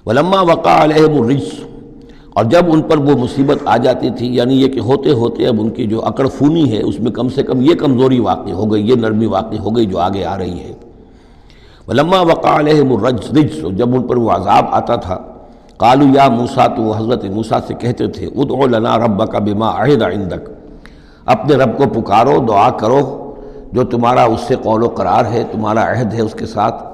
ولما وقع علیہم الرجس، اور جب ان پر وہ مصیبت آ جاتی تھی، یعنی یہ کہ ہوتے ہوتے اب ان کی جو اکڑ فونی ہے اس میں کم سے کم یہ کمزوری واقع ہو گئی، یہ نرمی واقع ہو گئی جو آگے آ رہی ہے۔ ولما وقع علیہم الرجس، جب ان پر وہ عذاب آتا تھا، قالوا یا موسیٰ، تو وہ حضرت موسیٰ سے کہتے تھے، ادع لنا ربک بما عہد عندک، اپنے رب کو پکارو، دعا کرو جو تمہارا اس سے قول و قرار ہے، تمہارا عہد ہے اس کے ساتھ،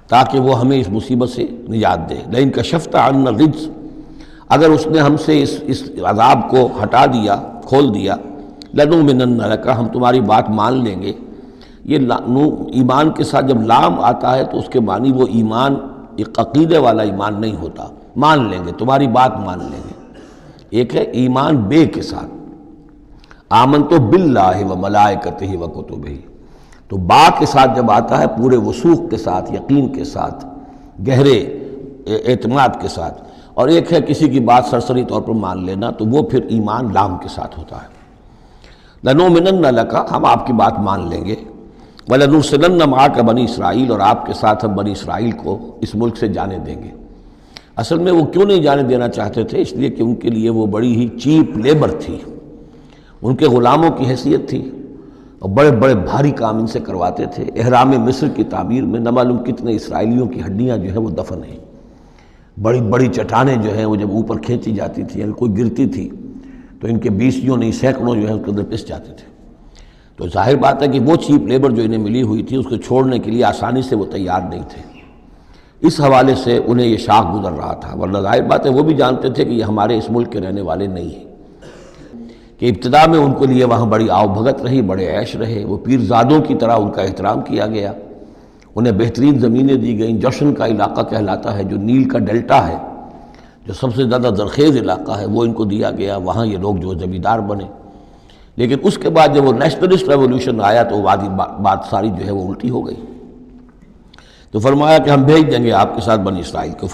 تاکہ وہ ہمیں اس مصیبت سے نجات دے۔ لئن کشفت عنا الرجس، اگر اس نے ہم سے اس عذاب کو ہٹا دیا، کھول دیا، لنؤمنن لک، ہم تمہاری بات مان لیں گے۔ یہ ایمان کے ساتھ جب لام آتا ہے تو اس کے معنی وہ ایمان ایک عقیدے والا ایمان نہیں ہوتا، مان لیں گے، تمہاری بات مان لیں گے۔ ایک ہے ایمان بے کے ساتھ، آمنت باللہ و ملائکتہ و کتبہ، تو با کے ساتھ جب آتا ہے پورے وثوق کے ساتھ، یقین کے ساتھ، گہرے اعتماد کے ساتھ، اور ایک ہے کسی کی بات سرسری طور پر مان لینا، تو وہ پھر ایمان لام کے ساتھ ہوتا ہے۔ لنؤمنن لک، ہم آپ کی بات مان لیں گے، وَلَنُرْسِلَنَّ مَعَكَ بنی اسرائیل، اور آپ کے ساتھ ہم بنی اسرائیل کو اس ملک سے جانے دیں گے۔ اصل میں وہ کیوں نہیں جانے دینا چاہتے تھے؟ اس لیے کہ ان کے لیے وہ بڑی ہی چیپ لیبر تھی، ان کے غلاموں کی حیثیت تھی، اور بڑے بڑے بھاری کام ان سے کرواتے تھے۔ احرام مصر کی تعمیر میں نہ معلوم کتنے اسرائیلیوں کی ہڈیاں جو ہیں وہ دفن ہیں، بڑی بڑی چٹانیں جو ہیں وہ جب اوپر کھینچی جاتی تھی، یعنی کوئی گرتی تھی تو ان کے بیسیوں نہیں سینکڑوں جو ہے اس کے اندر پس جاتے تھے۔ تو ظاہر بات ہے کہ وہ چیپ لیبر جو انہیں ملی ہوئی تھی اس کو چھوڑنے کے لیے آسانی سے وہ تیار نہیں تھے، اس حوالے سے انہیں یہ شاخ گزر رہا تھا۔ ورنہ ظاہر بات ہے وہ بھی جانتے تھے کہ یہ ہمارے اس ملک کے رہنے والے نہیں ہیں، کہ ابتدا میں ان کے لیے وہاں بڑی آؤ بھگت رہی، بڑے عیش رہے، وہ پیرزادوں کی طرح ان کا احترام کیا گیا، انہیں بہترین زمینیں دی گئیں۔ جوشن کا علاقہ کہلاتا ہے، جو نیل کا ڈیلٹا ہے، جو سب سے زیادہ زرخیز علاقہ ہے، وہ ان کو دیا گیا، وہاں یہ لوگ جو زمیندار بنے۔ لیکن اس کے بعد جب وہ نیشنلسٹ ریولوشن آیا تو بات ساری جو ہے وہ الٹی ہو گئی، تو فرمایا کہ ہم بھیج دیں گے آپ کے ساتھ بنی اسرائیل کو۔